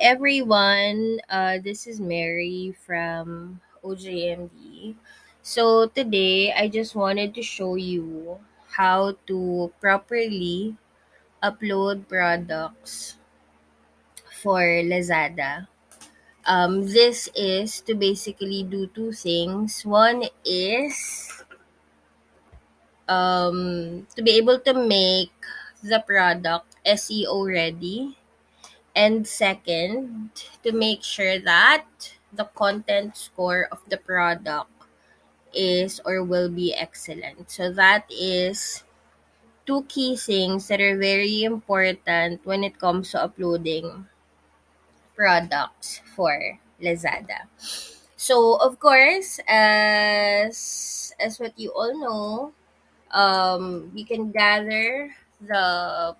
everyone. This is Mary from OJMD. So today I just wanted to show you how to properly upload products for Lazada. This is to basically do two things. One is to be able to make the product SEO ready. And second, to make sure that the content score of the product is or will be excellent. So that is two key things that are very important when it comes to uploading products for Lazada. So of course, as what you all know, you can gather the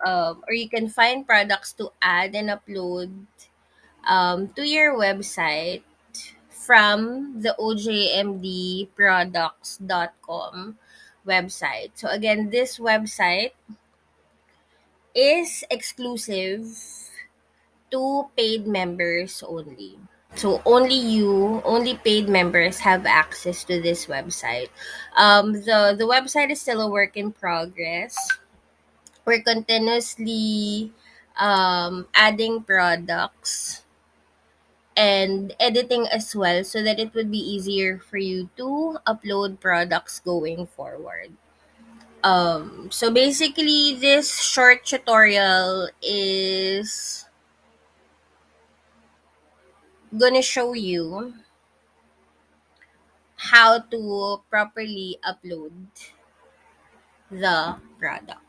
or you can find products to add and upload to your website from the OJMD Products.com website. So again, this website is exclusive to paid members only. So only paid members have access to this website. The website is still a work in progress. We're continuously adding products and editing as well so that it would be easier for you to upload products going forward. So basically this short tutorial is gonna show you how to properly upload the product.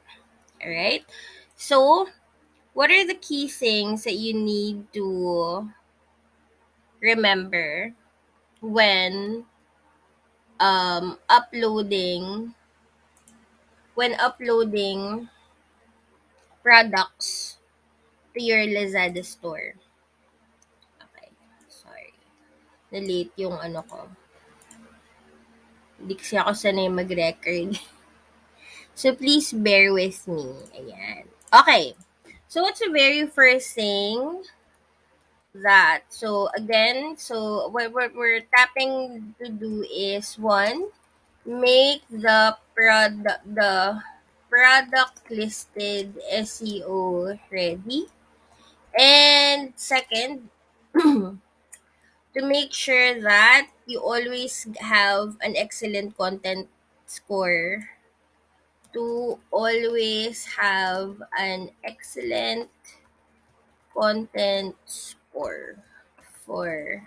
Alright? So what are the key things that you need to remember when uploading products to your Lazada store? Okay. Sorry. Na-late yung ano ko. Hindi kasi ako sanay mag-record. So, please bear with me. Ayan. Okay. So, what's the very first thing that? So, again, what we're tapping to do is one, make the product listed SEO ready. And second, to make sure that you always have an excellent content score, to always have an excellent content score for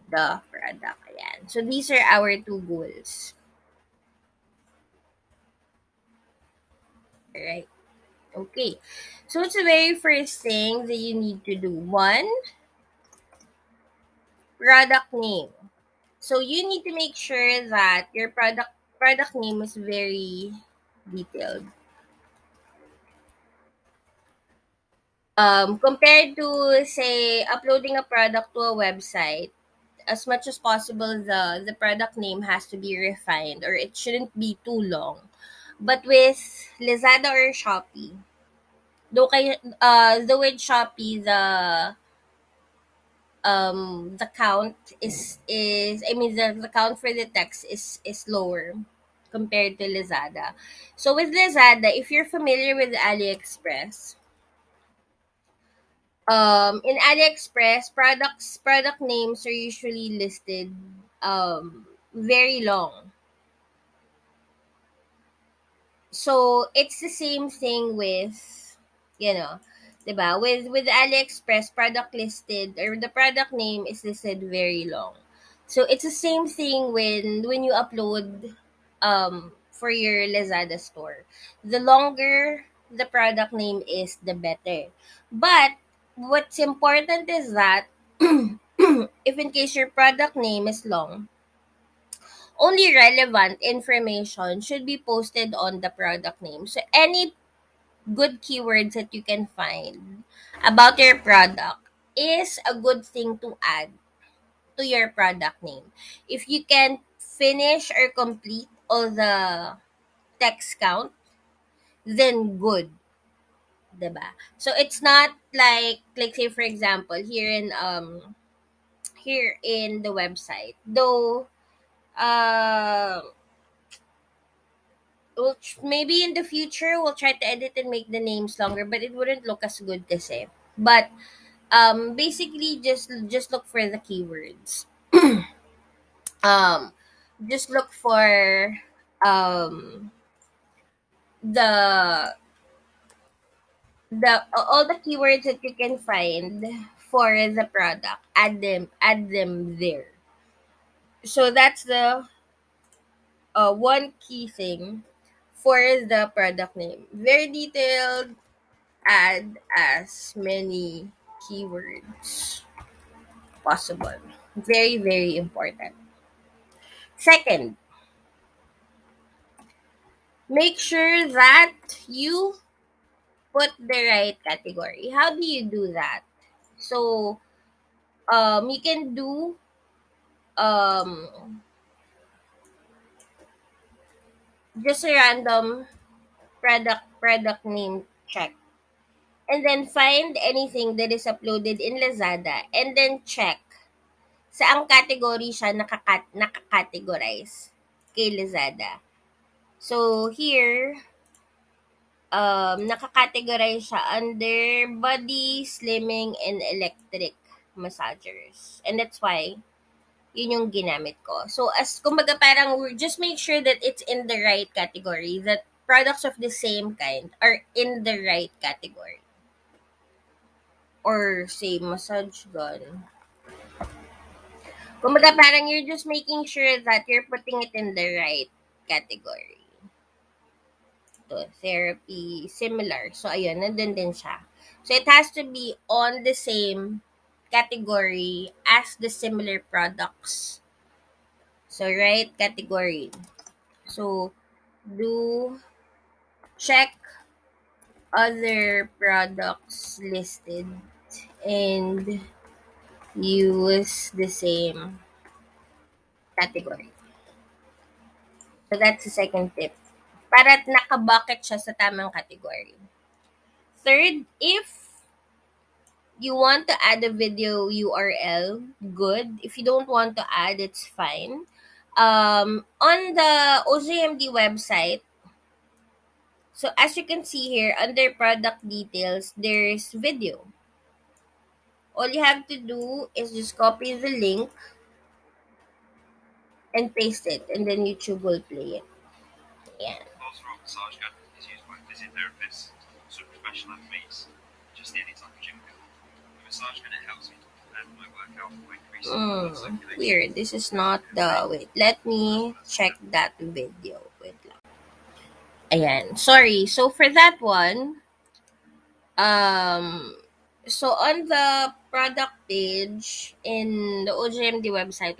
the product. Ayan. So these are our two goals. Alright. Okay. So what's the very first thing that you need to do? One, product name. So you need to make sure that your product name is very detailed. Compared to say uploading a product to a website, as much as possible the product name has to be refined or it shouldn't be too long. But with Lazada or Shopee, though with Shopee the count is I mean the count for the text is lower compared to Lazada. So with Lazada, if you're familiar with AliExpress, in AliExpress, product names are usually listed very long. So it's the same thing with, you know, 'di ba? With AliExpress, product listed or the product name is listed very long. So it's the same thing when you upload for your Lazada store. The longer the product name is, the better. But what's important is that if in case your product name is long, only relevant information should be posted on the product name. So any good keywords that you can find about your product is a good thing to add to your product name. If you can finish or complete all the text count, then good. diba? So it's not like say for example here in the website, though maybe in the future we'll try to edit and make the names longer, but it wouldn't look as good kasi. But basically just look for the keywords. um just look for um the all the keywords that you can find for the product. Add them there. So that's the one key thing for the product name. Very detailed. Add as many keywords possible. Very, very important. Second, make sure that you put the right category. How do you do that? So, you can do um, just a random product name check, and then find anything that is uploaded in Lazada, and then check saang category siya nakakategorize kay Lazada. So, here, nakakategorize siya under body, slimming, and electric massagers. And that's why, yun yung ginamit ko. So, as kumbaga parang just make sure that it's in the right category, that products of the same kind are in the right category. Or say, massage gun. Kumbaga parang you're just making sure that you're putting it in the right category. To therapy, similar. So, ayun, nandun din siya. So, it has to be on the same category as the similar products. So, right category. So, do check other products listed and use the same category. So, that's the second tip. Para nakabucket siya sa tamang category. Third, if you want to add a video URL, good. If you don't want to add, it's fine. On the OJMD website, so as you can see here, under product details, there's video. All you have to do is just copy the link and paste it, and then YouTube will play it. Yeah. Massage gun is used by physiotherapists, also professional athletes, just any type of gym gun. The massage gun, it helps me to plan my workout by increasing blood circulation. Weird. This is not the... Wait, let me check that video. Wait lang. Ayan. Sorry. So, for that one, um, so on the product page in the OJMD website,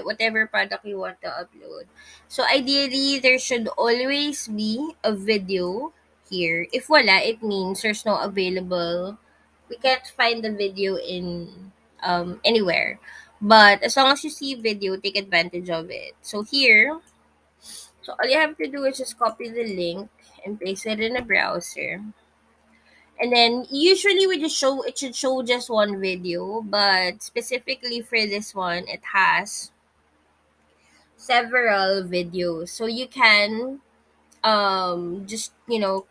whatever product you want to upload, so ideally there should always be a video here. If wala, it means there's no available. We can't find the video in anywhere. But as long as you see video, take advantage of it. So here, so all you have to do is just copy the link and paste it in a browser. And then usually it should show just one video, but specifically for this one, it has several videos. So you can just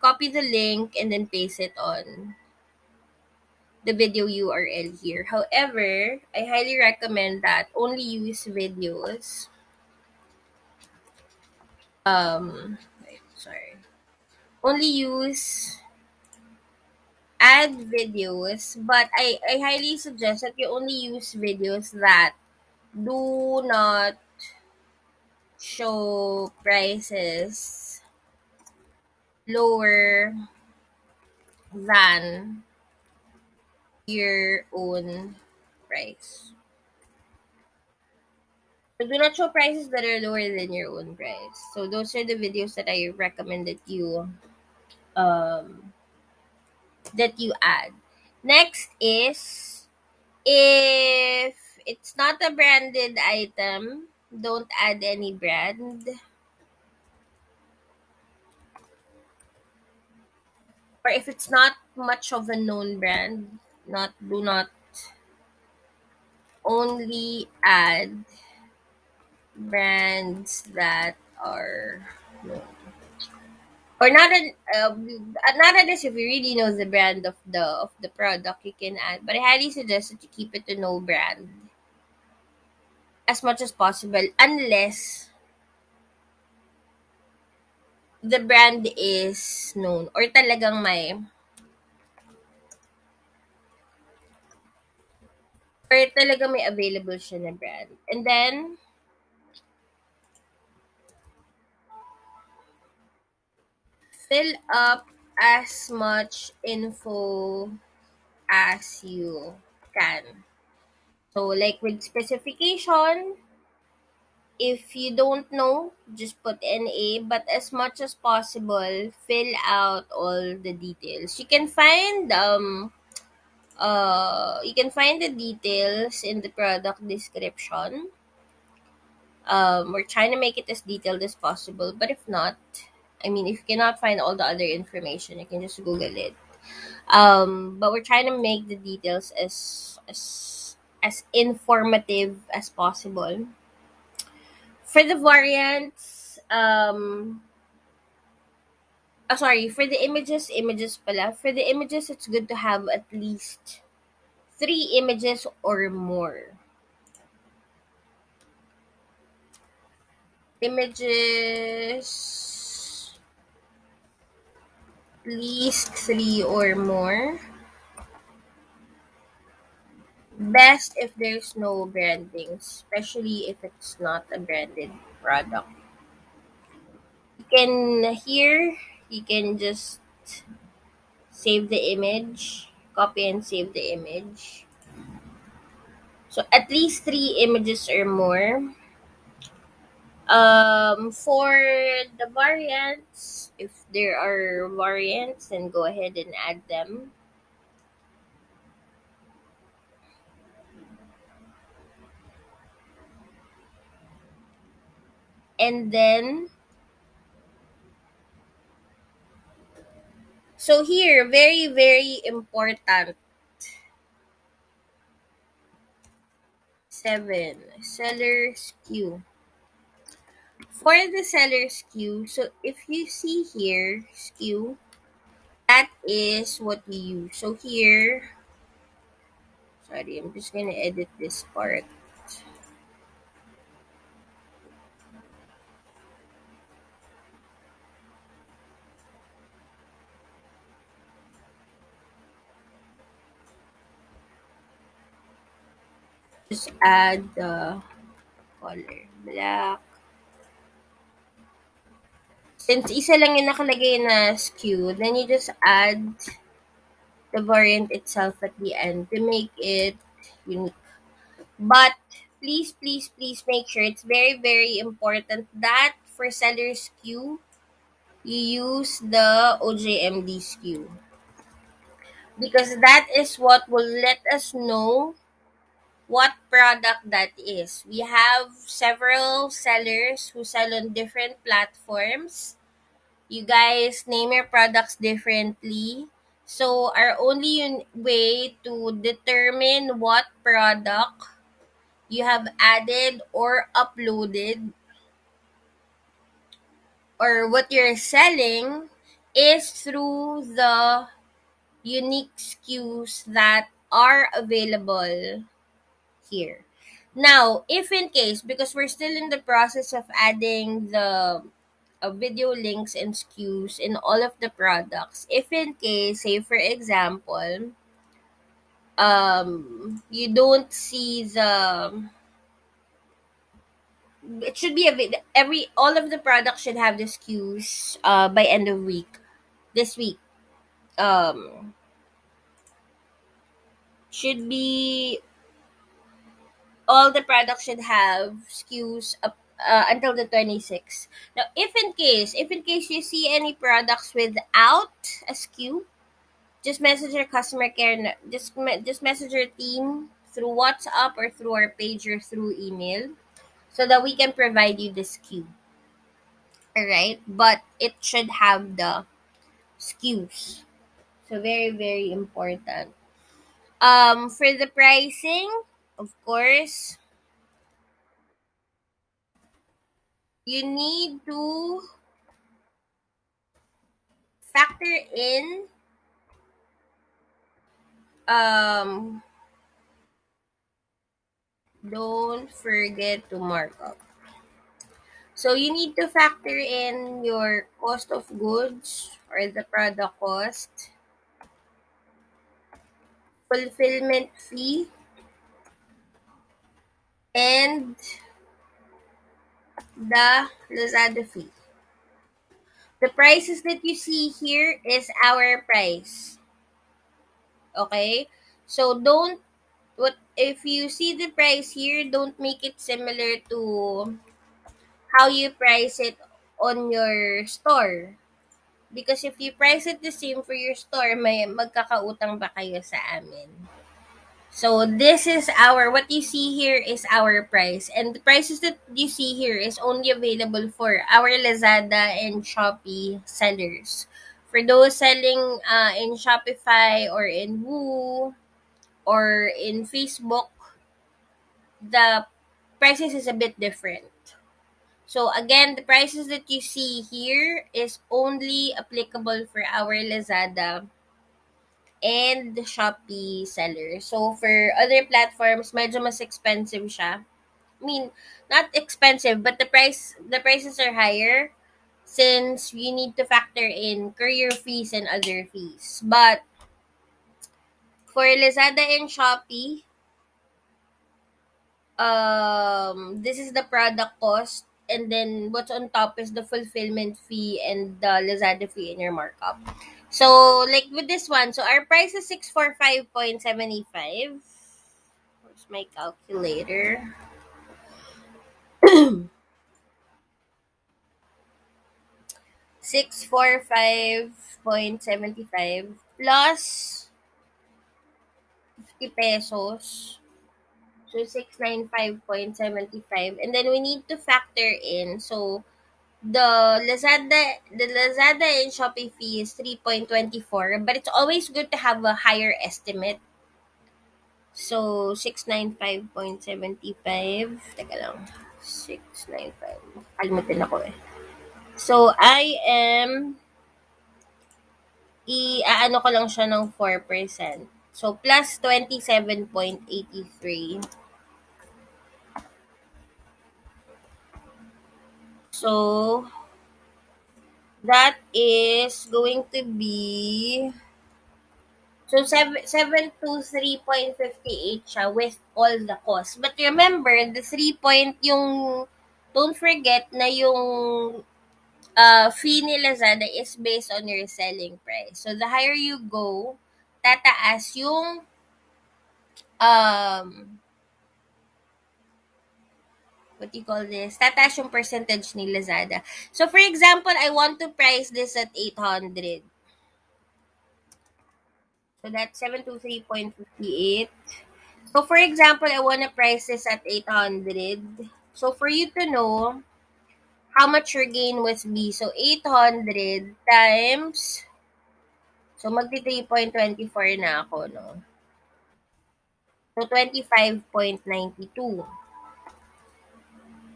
copy the link and then paste it on the video URL here. However, I highly recommend that only use videos. Wait, sorry. Only use add videos, but I highly suggest that you only use videos that do not show prices lower than your own price. So do not show prices that are lower than your own price. So those are the videos that I recommend um that you add. Next is, if it's not a branded item, don't add any brand. or if it's not much of a known brand, not do not only add brands that are known. Or not unless if you really know the brand of the product you can add. But I highly suggest that you keep it to no brand as much as possible, unless the brand is known or talagang may available siya na brand. And then fill up as much info as you can. So like with specification, if you don't know, just put NA, but as much as possible, fill out all the details. You can find the details in the product description. We're trying to make it as detailed as possible, but if not, I mean, if you cannot find all the other information, you can just Google it. But we're trying to make the details as informative as possible. For the variants, sorry, for the images pala. For the images, it's good to have at least 3 images or more. Images, at least 3 or more. Best if there's no branding, especially if it's not a branded product. You can just save the image, copy and save the image. So at least 3 images or more. For the variants, if there are variants, then go ahead and add them. And then, so here, very, very important. 7, seller skew. For the seller skew, so if you see here, skew, that is what you use. So here, sorry, I'm just gonna edit this part. Just add the color, black. Since isa lang yung nakalagay na skew, then you just add the variant itself at the end to make it unique. But please, please, please make sure, it's very, very important that for seller skew, you use the OJMD skew. Because that is what will let us know what product that is. We have several sellers who sell on different platforms. You guys name your products differently. So our only way to determine what product you have added or uploaded or what you're selling is through the unique SKUs that are available here. Now, if in case, because we're still in the process of adding the video links and SKUs in all of the products, if in case, say for example, you don't see it should be every all of the products should have the SKUs by end of week. This week, um, should be all the products should have SKUs up until the 26th. Now, if in case you see any products without a SKU, just message your customer care. Just message your team through WhatsApp or through our page or through email, so that we can provide you the SKU. All right, but it should have the SKUs. So very, very important. For the pricing, of course, you need to factor in, um don't forget to mark up. So you need to factor in your cost of goods or the product cost, fulfillment fee, and the Lazada fee. The prices that you see here is our price. Okay? So don't, what if you see the price here, don't make it similar to how you price it on your store. Because if you price it the same for your store, may magkakautang ba kayo sa amin? So this is what you see here is our price. And the prices that you see here is only available for our Lazada and Shopee sellers. For those selling in Shopify or in Woo or in Facebook, the prices is a bit different. So again, the prices that you see here is only applicable for our Lazada and Shopee seller. So for other platforms, medyo mas expensive siya. I mean, not expensive, but the prices are higher since you need to factor in courier fees and other fees. But for Lazada and Shopee, this is the product cost, and then what's on top is the fulfillment fee and the Lazada fee in your markup. So like with this one, so our price is 645.75. Where's my calculator? 645.75 plus 50 pesos. So 695.75, and then we need to factor in, so the Lazada and Shopee fee is 3.24, but it's always good to have a higher estimate. So 695.75. Teka lang. 695. Kalimutin ako eh. So I am i-aano ko lang siya ng 4%. So plus 27.83. So that is going to be, so 723.58 siya with all the costs. But remember, the 3 point yung, don't forget na yung fee ni Lazada is based on your selling price. So the higher you go, tataas yung um what do you call this? Tataas yung percentage ni Lazada. So for example, I want to price this at 800. So that's 723.58. So for example, I want to price this at 800. So for you to know how much your gain was be, so 800 times, so magti 3.24 na ako, no? So 25.92.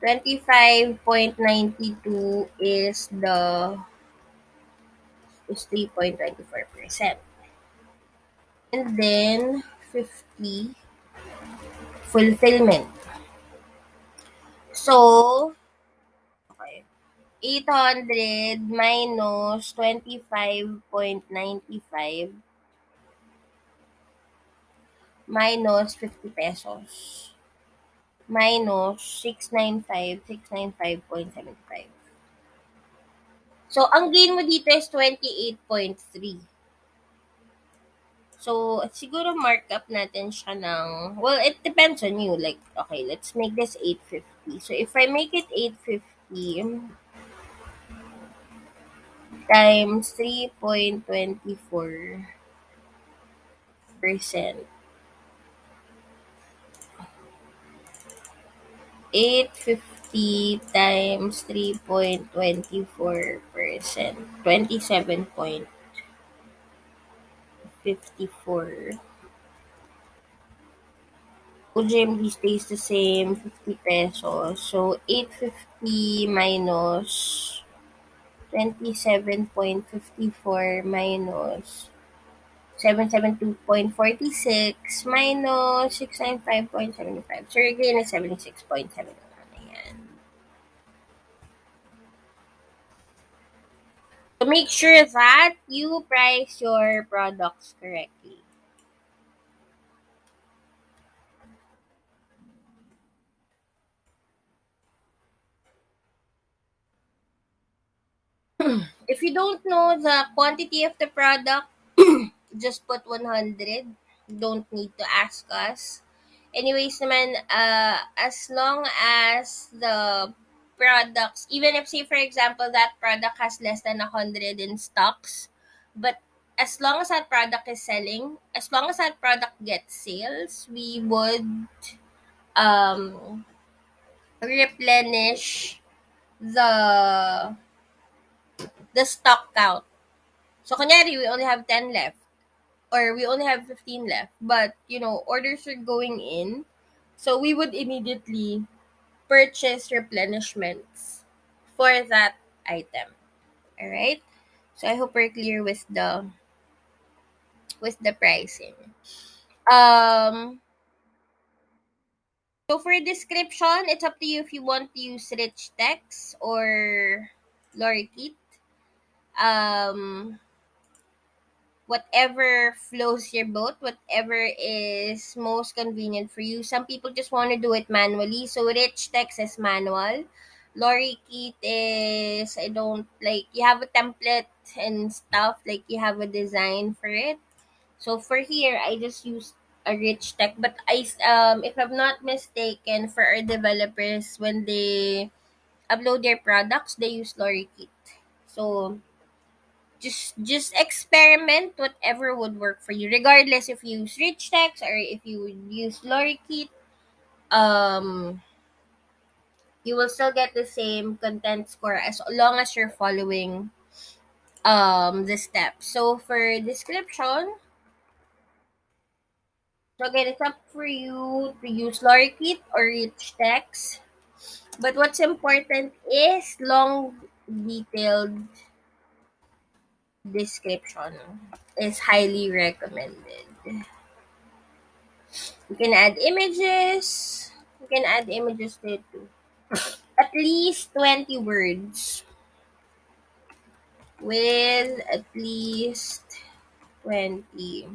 25.92 is 3.24%. And then 50 fulfillment. So, okay. 800 minus 25.95 minus 50 pesos minus 695.75. So, ang gain mo dito is 28.3. So, siguro markup natin siya ng, well, it depends on you. Like, okay, let's make this 850. So, if I make it 850 times 3.24%, 850 times 3.24%, 27 point. 854. OJMD stays the same, 50 pesos. So 850 minus 27.54 minus 772.46 minus 695.75. So your gain is 76.71. Ayan. So make sure that you price your products correctly. If you don't know the quantity of the product, just put 100. Don't need to ask us. Anyways naman, as long as the products, even if say for example that product has less than 100 in stocks, but as long as that product is selling, as long as that product gets sales, we would um replenish the stock count. So kunyari we only have 10 left or we only have 15 left, but orders are going in, so we would immediately purchase replenishments for that item. All right? So I hope we're clear with the pricing. Um so for description, it's up to you if you want to use rich text or lorikeet. Um Whatever flows your boat, whatever is most convenient for you. Some people just want to do it manually. So rich text is manual. Lorikeet is, I don't like, you have a template and stuff, like you have a design for it. So for here, I just use a rich text. But if I'm not mistaken, for our developers, when they upload their products, they use Lorikeet. So just experiment whatever would work for you, regardless if you use rich text or if you would use lorikeet. You will still get the same content score as long as you're following the steps. So for description, so again, it's up for you to use lorikeet or rich text, but what's important is long detailed description is highly recommended. You can add images. You can add images there too. At least 20 words. With at least 20.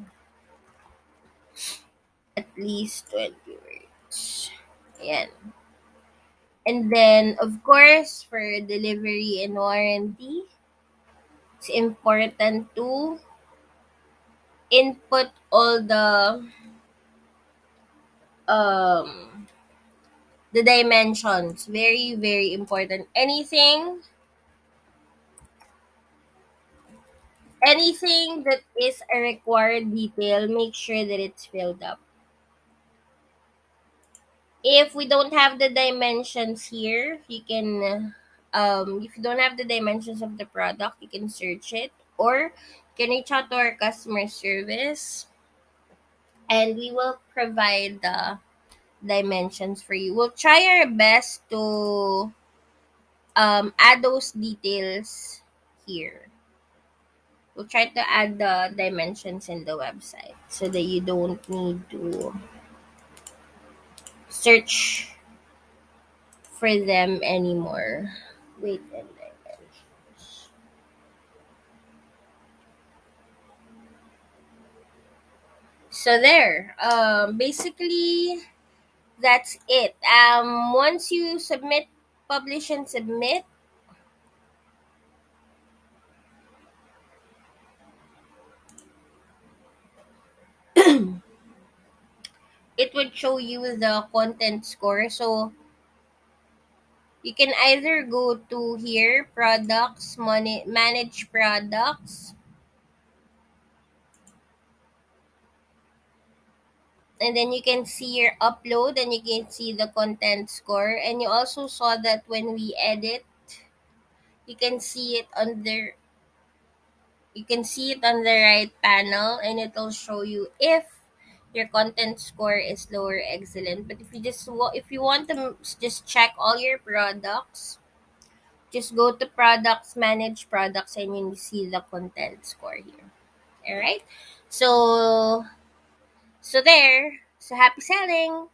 At least 20 words. Ayan. And then, of course, for delivery and warranty, it's important to input all um the dimensions. Very, very important. Anything that is a required detail, make sure that it's filled up. If we don't have the dimensions here, you can, if you don't have the dimensions of the product, you can search it, or you can reach out to our customer service and we will provide the dimensions for you. We'll try our best to add those details here. We'll try to add the dimensions in the website so that you don't need to search for them anymore. Wait and dimensions. So there. Basically that's it. Once you submit, publish and submit, it would show you the content score. So you can either go to here, products, money, manage products, and then you can see your upload and you can see the content score. And you also saw that when we edit, you can see it under, You can see it on the right panel, and it'll show you if your content score is low or excellent. But if you want to just check all your products, just go to products, manage products, and you see the content score here. All right. So there. So happy selling.